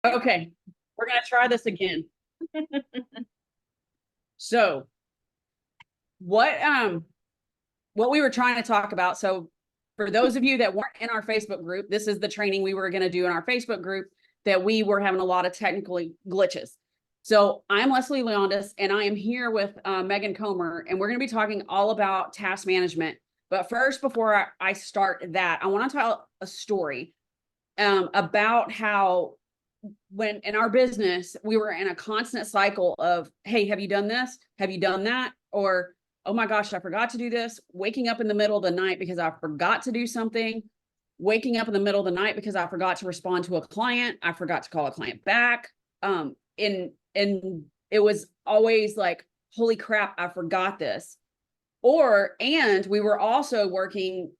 Okay, we're gonna try this again. So what we were trying to talk about. So for those of you that weren't in our Facebook group, this is the training we were gonna do in our Facebook group that we were having a lot of technical glitches. So I'm Leslie Leondis, and I am here with Megan Comer, and we're gonna be talking all about task management. But first, before I start that, I want to tell a story about how when in our business, we were in a constant cycle of, hey, have you done this? Have you done that? Or, oh my gosh, I forgot to do this. Waking up in the middle of the night because I forgot to do something. Waking up in the middle of the night because I forgot to respond to a client. I forgot to call a client back. And it was always like, holy crap, I forgot this. And we were also working,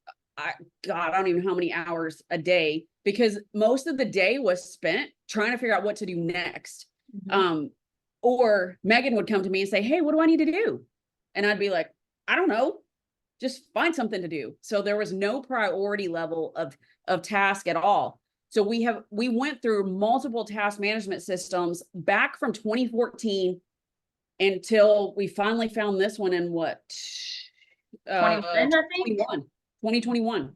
God, I don't even know how many hours a day, because most of the day was spent trying to figure out what to do next. Or Megan would come to me and say, hey, what do I need to do? And I'd be like, I don't know, just find something to do. So there was no priority level of task at all. So we went through multiple task management systems back from 2014 until we finally found this one in what? 21, I think. 2021.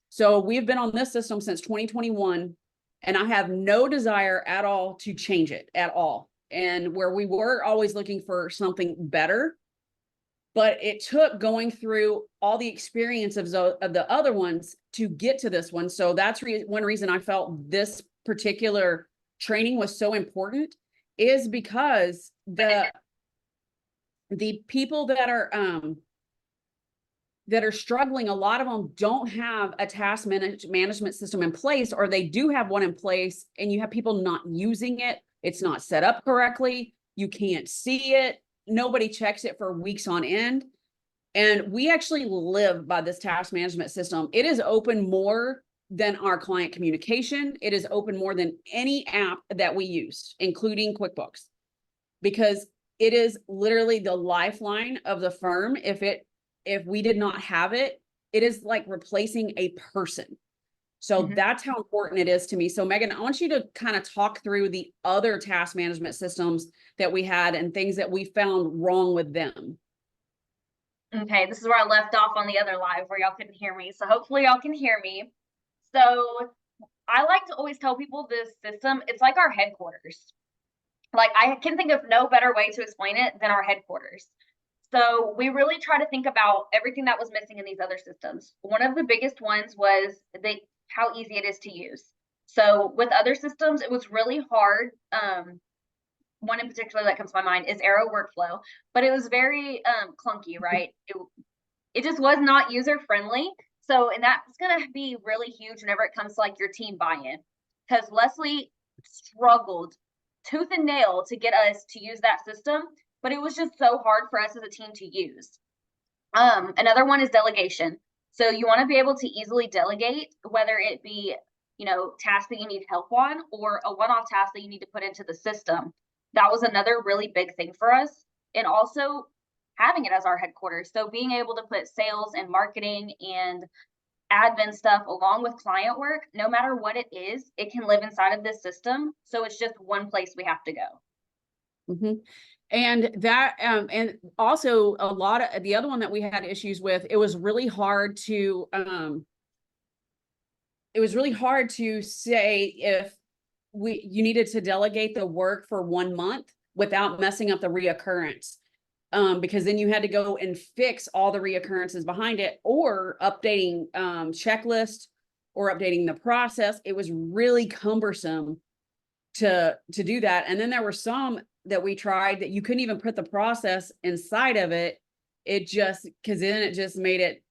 So we've been on this system since 2021, and I have no desire at all to change it at all. And where we were always looking for something better, but it took going through all the experience of the other ones to get to this one. So that's one reason I felt this particular training was so important, is because the people that are struggling, a lot of them don't have a task management system in place, or they do have one in place and you have people not using it. It's not set up correctly. You can't see it. Nobody checks it for weeks on end. And we actually live by this task management system. It is open more than our client communication. It is open more than any app that we use, including QuickBooks, because it is literally the lifeline of the firm. If we did not have it, it is like replacing a person. So that's how important it is to me. So Megan, I want you to kind of talk through the other task management systems that we had and things that we found wrong with them. Okay, this is where I left off on the other live where y'all couldn't hear me. So hopefully y'all can hear me. So I like to always tell people this system, it's like our headquarters. Like, I can think of no better way to explain it than our headquarters. So we really try to think about everything that was missing in these other systems. One of the biggest ones was how easy it is to use. So with other systems, it was really hard. One in particular that comes to my mind is Arrow Workflow, but it was very clunky, right? It just was not user friendly. So, and that's going to be really huge whenever it comes to like your team buy-in, because Leslie struggled tooth and nail to get us to use that system, but it was just so hard for us as a team to use. Another one is delegation. So you want to be able to easily delegate, whether it be, tasks that you need help on or a one-off task that you need to put into the system. That was another really big thing for us. And also having it as our headquarters. So being able to put sales and marketing and admin stuff along with client work, no matter what it is, it can live inside of this system. So it's just one place we have to go. And that, and also a lot of the other one that we had issues with, it was really hard to say if you needed to delegate the work for 1 month without messing up the reoccurrence. Because then you had to go and fix all the reoccurrences behind it, or updating checklist or updating the process. It was really cumbersome to do that. And then there were some that we tried that you couldn't even put the process inside of it. Because then it just made it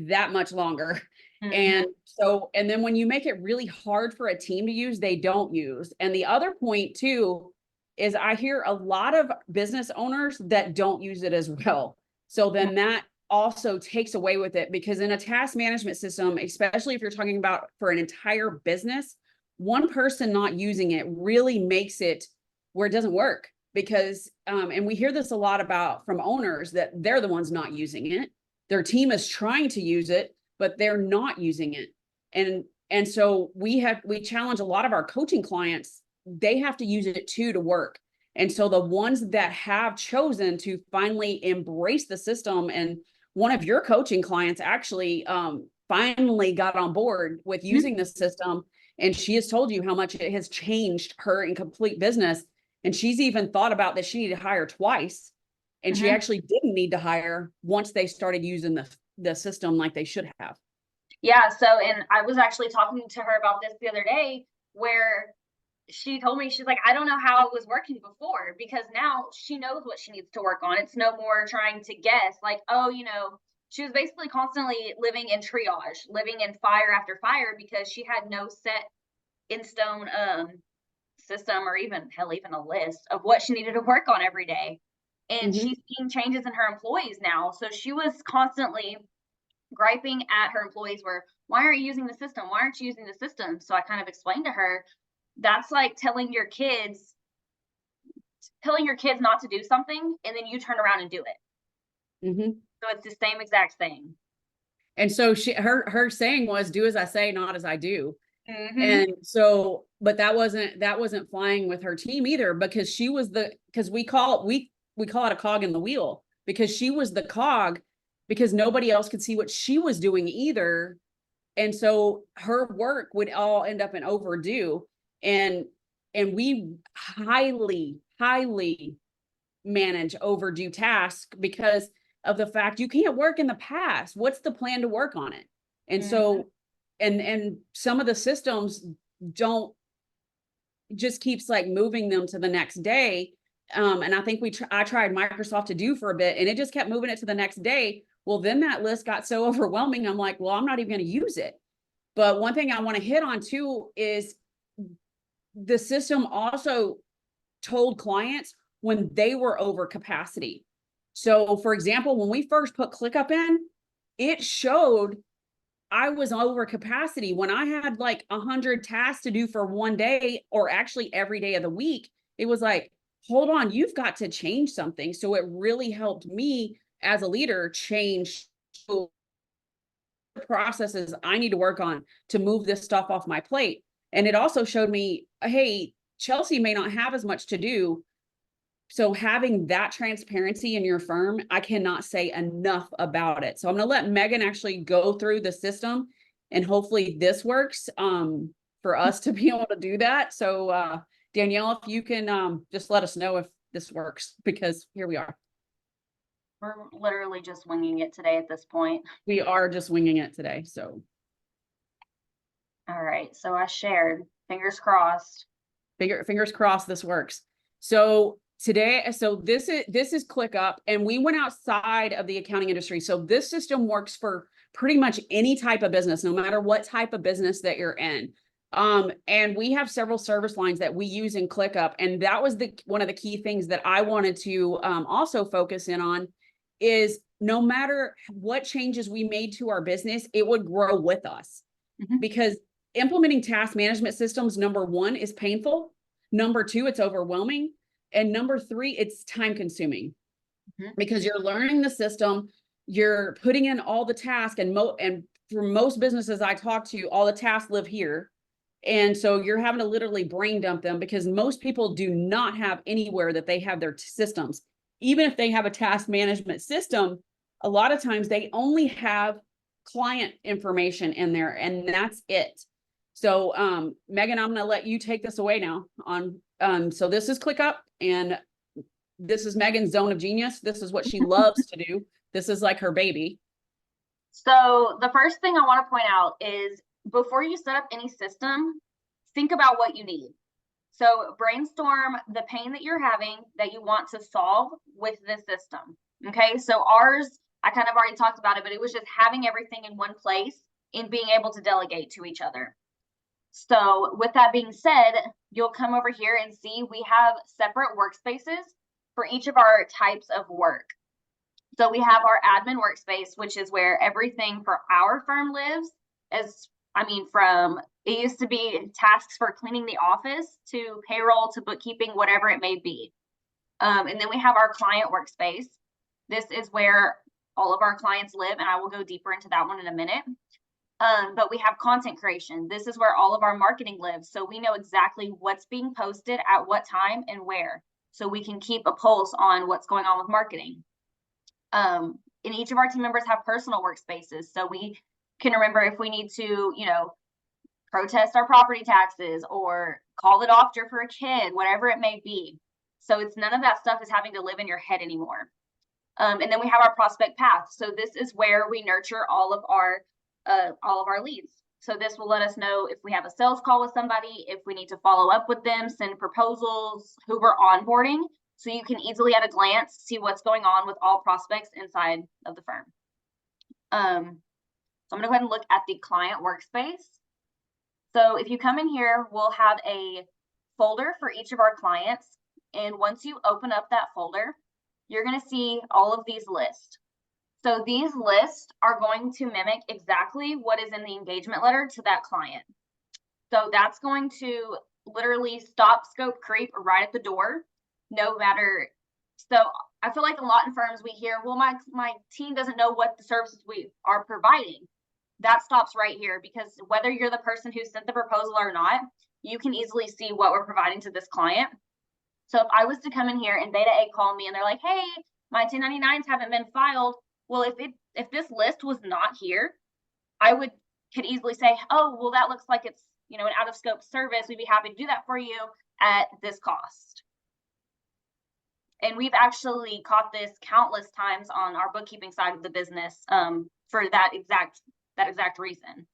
that much longer. And then when you make it really hard for a team to use, they don't use. And the other point too is I hear a lot of business owners that don't use it as well. So then that also takes away with it, because in a task management system, especially if you're talking about for an entire business, one person not using it really makes it where it doesn't work. Because, and we hear this a lot from owners, that they're the ones not using it. Their team is trying to use it, but they're not using it. And And so we challenge a lot of our coaching clients. They have to use it too to work. And so the ones that have chosen to finally embrace the system, and one of your coaching clients actually finally got on board with using the system, and she has told you how much it has changed her in complete business. And she's even thought about that she needed to hire twice, and she actually didn't need to hire once they started using the system like they should have. Yeah, so, and I was actually talking to her about this the other day, where she told me, she's like, I don't know how it was working before, because now she knows what she needs to work on. It's no more trying to guess, like, oh, she was basically constantly living in triage, living in fire after fire, because she had no set in stone system, or even hell, even a list of what she needed to work on every day. And she's seeing changes in her employees now. So she was constantly griping at her employees, where, why aren't you using the system? Why aren't you using the system? So I kind of explained to her, that's like telling your kids not to do something, and then you turn around and do it. So it's the same exact thing. And so her saying was, do as I say, not as I do. And so, but that wasn't flying with her team either, because she was because we call it a cog in the wheel, because she was the cog, because nobody else could see what she was doing either. And so her work would all end up in overdue. And we highly manage overdue tasks because of the fact you can't work in the past. What's the plan to work on it? And so, and some of the systems don't, just keeps like moving them to the next day. And I think I tried Microsoft to do for a bit, and it just kept moving it to the next day. Well, then that list got so overwhelming. I'm like, well, I'm not even going to use it. But one thing I want to hit on too is the system also told clients when they were over capacity. So for example, when we first put ClickUp in, it showed I was over capacity when I had like 100 tasks to do for one day, or actually every day of the week. It was like, hold on, you've got to change something. So it really helped me as a leader change the processes I need to work on to move this stuff off my plate. And it also showed me, hey, Chelsea may not have as much to do. So having that transparency in your firm, I cannot say enough about it. So I'm going to let Megan actually go through the system, and hopefully this works for us to be able to do that. So Danielle, if you can just let us know if this works, because here we are. We're literally just winging it today at this point. We are just winging it today. So. All right. So I shared, fingers crossed. Fingers crossed this works. So today, so this is ClickUp, and we went outside of the accounting industry. So this system works for pretty much any type of business, no matter what type of business that you're in. And we have several service lines that we use in ClickUp. And that was one of the key things that I wanted to also focus in on, is no matter what changes we made to our business, it would grow with us. Because implementing task management systems, number one, is painful. Number two, it's overwhelming. And number three, it's time consuming, because you're learning the system, you're putting in all the tasks, and for most businesses I talk to, all the tasks live here. And so you're having to literally brain dump them, because most people do not have anywhere that they have their systems. Even if they have a task management system, a lot of times they only have client information in there, and that's it. So Megan, I'm going to let you take this away now on so this is ClickUp, and this is Megan's zone of genius. This is what she loves to do. This is like her baby. So the first thing I want to point out is, before you set up any system, think about what you need. So brainstorm the pain that you're having that you want to solve with this system. Okay, so ours, I kind of already talked about it, but it was just having everything in one place and being able to delegate to each other. So with that being said, you'll come over here and see we have separate workspaces for each of our types of work. So we have our admin workspace, which is where everything for our firm lives. From it used to be tasks for cleaning the office, to payroll, to bookkeeping, whatever it may be. And then we have our client workspace. This is where all of our clients live, and I will go deeper into that one in a minute. But we have content creation. This is where all of our marketing lives. So we know exactly what's being posted at what time and where. So we can keep a pulse on what's going on with marketing. And each of our team members have personal workspaces. So we can remember if we need to, protest our property taxes or call the doctor for a kid, whatever it may be. So it's none of that stuff is having to live in your head anymore. And then we have our prospect path. So this is where we nurture all of our leads. So this will let us know if we have a sales call with somebody, if we need to follow up with them, send proposals, who we're onboarding. So you can easily at a glance see what's going on with all prospects inside of the firm. So I'm gonna go ahead and look at the client workspace. So if you come in here, we'll have a folder for each of our clients. And once you open up that folder, you're going to see all of these lists. So these lists are going to mimic exactly what is in the engagement letter to that client. So that's going to literally stop scope creep right at the door, no matter. So I feel like a lot in firms we hear, well, my team doesn't know what the services we are providing. That stops right here, because whether you're the person who sent the proposal or not, you can easily see what we're providing to this client. So if I was to come in here and Beta A call me and they're like, hey, my 1099s haven't been filed. Well, if this list was not here, I could easily say, oh, well, that looks like it's, an out of scope service. We'd be happy to do that for you at this cost. And we've actually caught this countless times on our bookkeeping side of the business for that exact reason.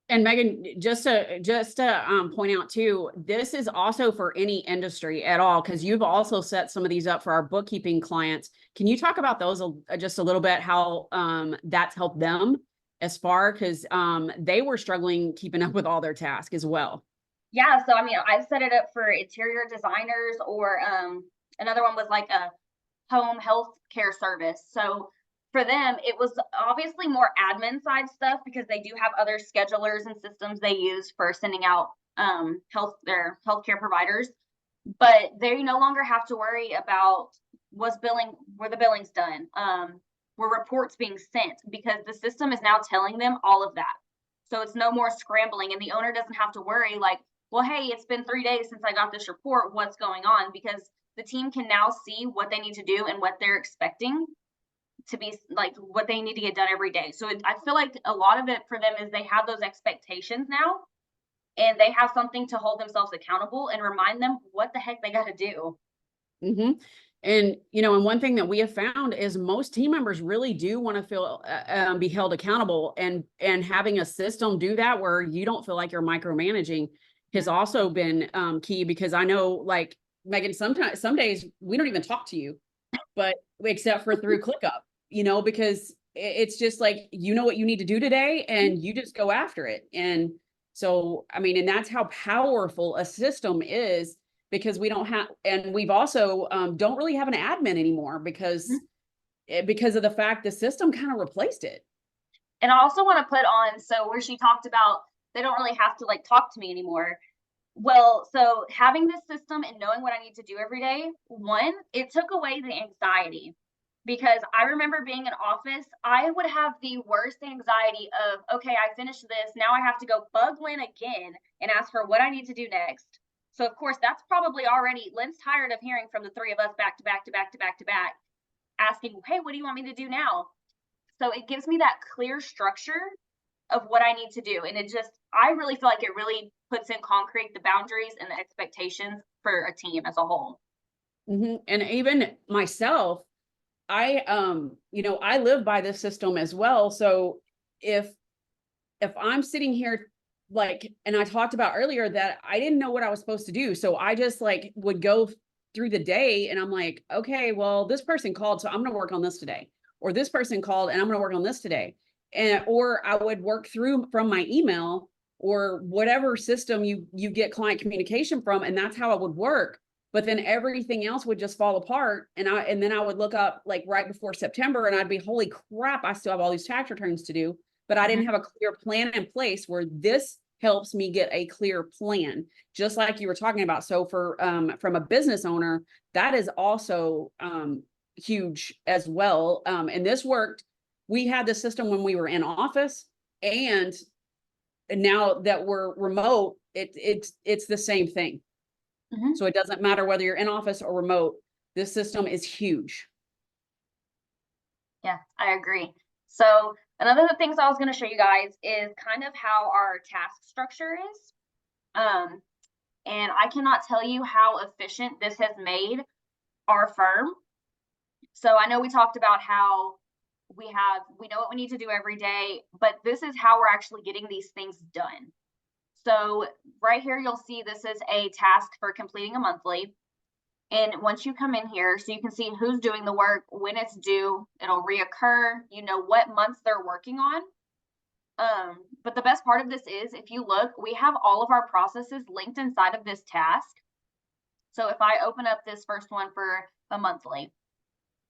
And Megan, just to point out too, this is also for any industry at all, because you've also set some of these up for our bookkeeping clients. Can you talk about those just a little bit, how that's helped them as far, because they were struggling keeping up with all their tasks as well? Yeah, so I mean, I've set it up for interior designers, or another one was like a home health care service. So for them, it was obviously more admin side stuff, because they do have other schedulers and systems they use for sending out their healthcare providers. But they no longer have to worry about were the billings done, were reports being sent, because the system is now telling them all of that. So it's no more scrambling, and the owner doesn't have to worry like, well, hey, it's been 3 days since I got this report, what's going on? Because the team can now see what they need to do and what they're expecting to be, like what they need to get done every day. So I feel like a lot of it for them is they have those expectations now, and they have something to hold themselves accountable and remind them what the heck they got to do. Mm-hmm. And, and one thing that we have found is most team members really do want to feel, be held accountable, and having a system do that where you don't feel like you're micromanaging has also been key, because I know, like Megan, sometimes, some days we don't even talk to you, but except for through ClickUp, because it's just like, what you need to do today and you just go after it. And so, I mean, and that's how powerful a system is, because we don't have, and we've also don't really have an admin anymore, because of the fact the system kind of replaced it. And I also want to put on, so where she talked about they don't really have to like talk to me anymore. Well, so having this system and knowing what I need to do every day, one, it took away the anxiety, because I remember being in office, I would have the worst anxiety of, okay, I finished this. Now I have to go bug Lynn again and ask her what I need to do next. So of course, that's probably already, Lynn's tired of hearing from the three of us back to back to back to back to back, asking, hey, what do you want me to do now? So it gives me that clear structure of what I need to do. And I really feel like it really puts in concrete the boundaries and the expectations for a team as a whole. Mm-hmm. And even myself, I live by this system as well. So if I'm sitting here, like, and I talked about earlier that I didn't know what I was supposed to do. So I just like would go through the day and I'm like, okay, well, this person called, so I'm going to work on this today. Or this person called and I'm going to work on this today. Or I would work through from my email or whatever system you get client communication from. And that's how it would work. But then everything else would just fall apart. And then I would look up like right before September and I'd be, holy crap, I still have all these tax returns to do. But I didn't have a clear plan in place, where this helps me get a clear plan, just like you were talking about. So for from a business owner, that is also huge as well. And this worked. We had the system when we were in office. And now that we're remote, it's the same thing. Mhm. So it doesn't matter whether you're in office or remote. This system is huge. Yeah, I agree. So another of the things I was going to show you guys is kind of how our task structure is. Um, and I cannot tell you how efficient this has made our firm. So I know we talked about how we know what we need to do every day, but this is how we're actually getting these things done. So right here, you'll see this is a task for completing a monthly. And once you come in here, so you can see who's doing the work, when it's due, it'll reoccur, you know what months they're working on. But the best part of this is, if you look, we have all of our processes linked inside of this task. So if I open up this first one for the monthly,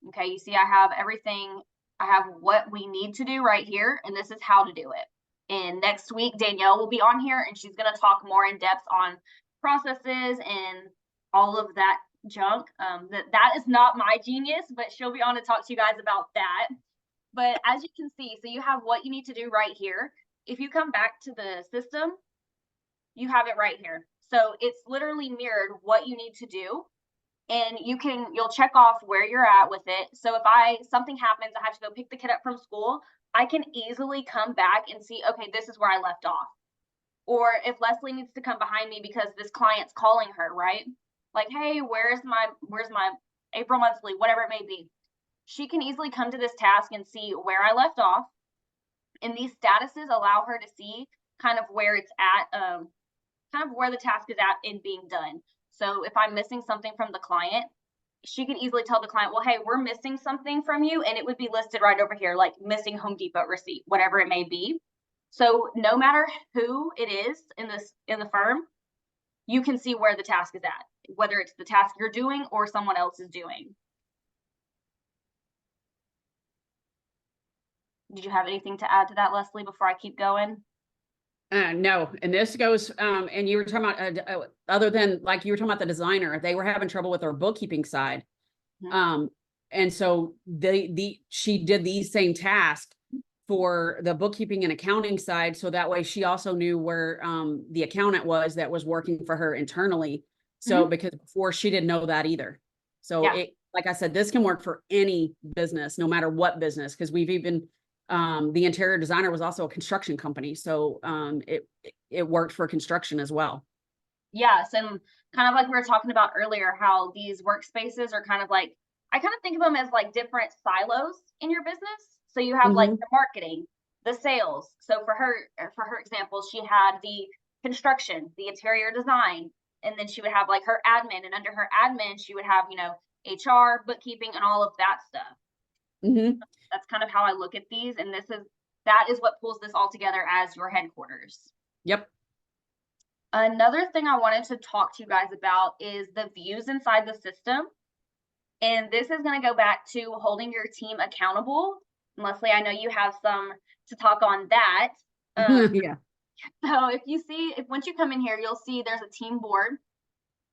okay, you see I have everything, I have what we need to do right here, and this is how to do it. And next week, Danielle will be on here and she's going to talk more in depth on processes and all of that junk. That is not my genius, but she'll be on to talk to you guys about that. But as you can see, so you have what you need to do right here. If you come back to the system, you have it right here. So it's literally mirrored what you need to do. And you'll check off where you're at with it. So if something happens, I have to go pick the kid up from school, I can easily come back and see, okay, this is where I left off. Or if Leslie needs to come behind me because this client's calling her, right? Like, hey, where's my April monthly, whatever it may be. She can easily come to this task and see where I left off. And these statuses allow her to see kind of where it's at, kind of where the task is at in being done. So if I'm missing something from the client, she can easily tell the client, well, hey, we're missing something from you. And it would be listed right over here, like missing Home Depot receipt, whatever it may be. So no matter who it is in the firm, you can see where the task is at, whether it's the task you're doing or someone else is doing. Did you have anything to add to that, Leslie, before I keep going? No, and this goes, and you were talking about, other than like you were talking about the designer, they were having trouble with their bookkeeping side. Mhm. And so she did these same tasks for the bookkeeping and accounting side. So that way she also knew where, the accountant was that was working for her internally. So, Mhm. because before she didn't know that either. So Yeah. it, like I said, this can work for any business, no matter what business, because we've even, the interior designer was also a construction company. So, it worked for construction as well. Yes, and kind of like we were talking about earlier, how these workspaces are kind of like, I kind of think of them as like different silos in your business. So you have like Mhm. the marketing, the sales. So for her example, she had the construction, the interior design, and then she would have like her admin, and under her admin, she would have, HR, bookkeeping, and all of that stuff. Mhm. That's kind of how I look at these, and that is what pulls this all together as your headquarters. Yep. Another thing I wanted to talk to you guys about is the views inside the system. And this is going to go back to holding your team accountable. And Leslie, I know you have some to talk on that. Yeah. So if once you come in here, you'll see there's a team board.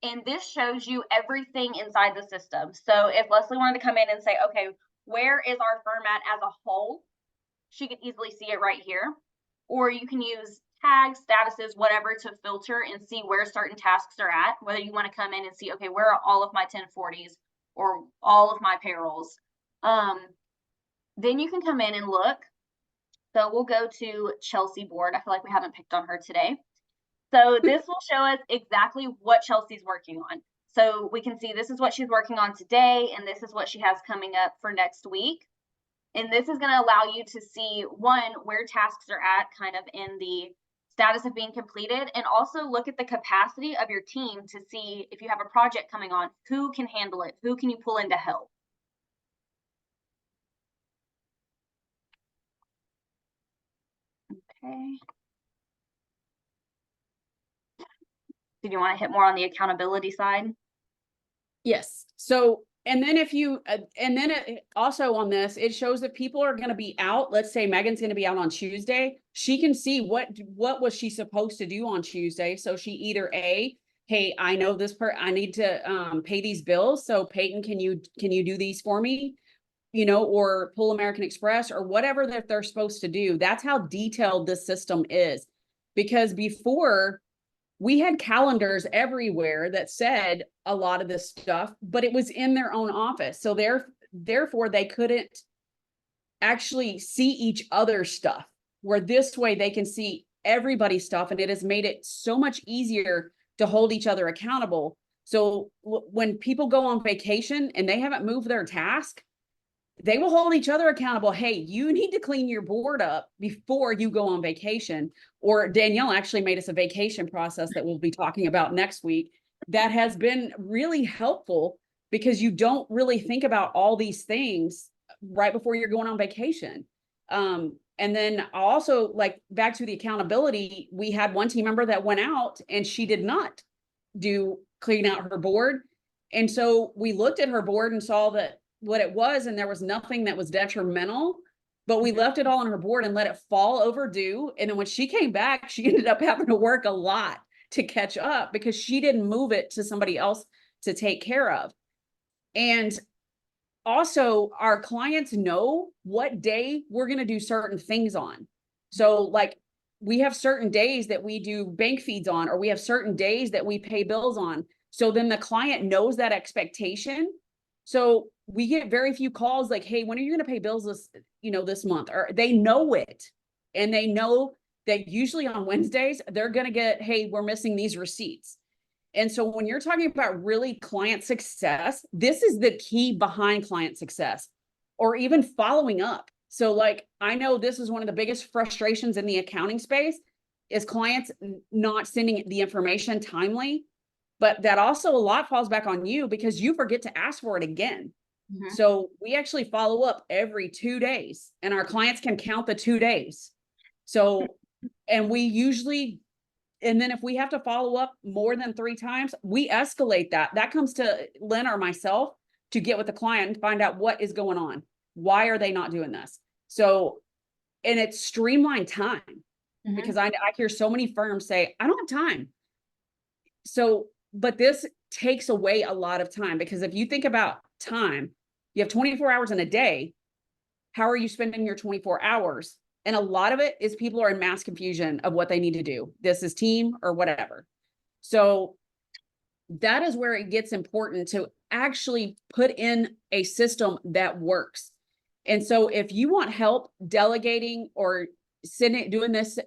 And this shows you everything inside the system. So if Leslie wanted to come in and say, okay, where is our firm at as a whole? She could easily see it right here. Or you can use tags, statuses, whatever to filter and see where certain tasks are at, whether you want to come in and see, okay, where are all of my 1040s or all of my payrolls. Then you can come in and look. So we'll go to Chelsea board. I feel like we haven't picked on her today. So this will show us exactly what Chelsea's working on. So we can see this is what she's working on today, and this is what she has coming up for next week. And this is going to allow you to see, one, where tasks are at kind of in the status of being completed, and also look at the capacity of your team to see if you have a project coming on, who can handle it, who can you pull in to help. Okay. Did you want to hit more on the accountability side? Yes. So, and then also on this, it shows that people are going to be out. Let's say Megan's going to be out on Tuesday. She can see what was she supposed to do on Tuesday. So she either hey, I know I need to pay these bills. So Peyton, can you do these for me? or pull American Express or whatever that they're supposed to do. That's how detailed this system is. Because before, we had calendars everywhere that said a lot of this stuff, but it was in their own office. So therefore they couldn't actually see each other's stuff, where this way they can see everybody's stuff. And it has made it so much easier to hold each other accountable. So when people go on vacation and they haven't moved their task, they will hold each other accountable. Hey, you need to clean your board up before you go on vacation. Or Danielle actually made us a vacation process that we'll be talking about next week. That has been really helpful because you don't really think about all these things right before you're going on vacation. And then also, like, back to the accountability, we had one team member that went out and she did not clean out her board. And so we looked at her board and saw that what it was, and there was nothing that was detrimental, but we left it all on her board and let it fall overdue. And then when she came back, she ended up having to work a lot to catch up because she didn't move it to somebody else to take care of. And also, our clients know what day we're going to do certain things on. So like, we have certain days that we do bank feeds on, or we have certain days that we pay bills on. So then the client knows that expectation. So we get very few calls like, hey, when are you going to pay bills this month? Or they know it. And they know that usually on Wednesdays, they're going to get, hey, we're missing these receipts. And so when you're talking about really client success, this is the key behind client success, or even following up. So like, I know this is one of the biggest frustrations in the accounting space is clients not sending the information timely, but that also a lot falls back on you because you forget to ask for it again. Mm-hmm. So we actually follow up every 2 days and our clients can count the 2 days. So, and we usually, and then if we have to follow up more than 3 times, we escalate that. That comes to Lynn or myself to get with the client and find out what is going on. Why are they not doing this? So, and it's streamlined time because I hear so many firms say, I don't have time. So, but this takes away a lot of time because if you think about time, you have 24 hours in a day. How are you spending your 24 hours? And a lot of it is people are in mass confusion of what they need to do. This is team or whatever. So that is where it gets important to actually put in a system that works. And so if you want help delegating or doing this,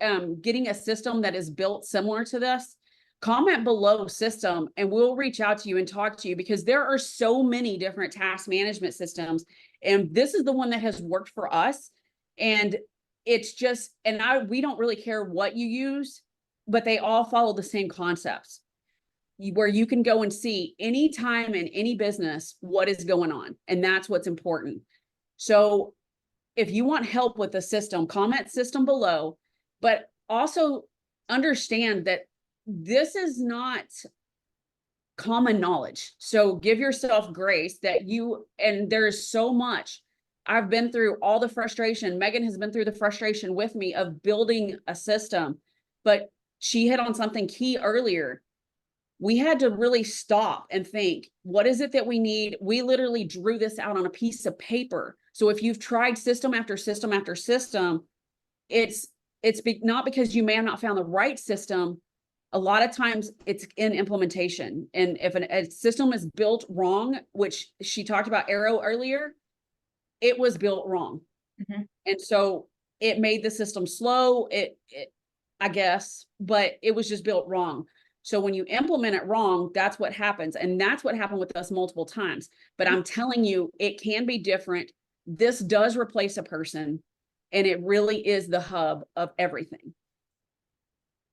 getting a system that is built similar to this, comment below system and we'll reach out to you and talk to you because there are so many different task management systems. And this is the one that has worked for us. And it's just, we don't really care what you use, but they all follow the same concepts where you can go and see anytime in any business what is going on. And that's what's important. So if you want help with the system, comment system below, but also understand that this is not common knowledge. So give yourself grace that and there's so much. I've been through all the frustration. Megan has been through the frustration with me of building a system, but she hit on something key earlier. We had to really stop and think, what is it that we need? We literally drew this out on a piece of paper. So if you've tried system after system after system, it's not because you may have not found the right system. A lot of times it's in implementation. And if a system is built wrong, which she talked about Arrow earlier, it was built wrong. And so it made the system slow, I guess, but it was just built wrong. So when you implement it wrong, that's what happens. And that's what happened with us multiple times. But I'm telling you, it can be different. This does replace a person, and it really is the hub of everything.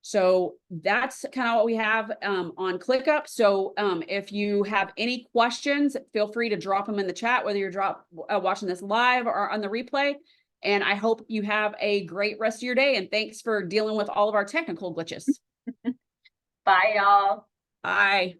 So that's kind of what we have on ClickUp. So if you have any questions, feel free to drop them in the chat, whether you're watching this live or on the replay. And I hope you have a great rest of your day. And thanks for dealing with all of our technical glitches. Bye, y'all. Bye.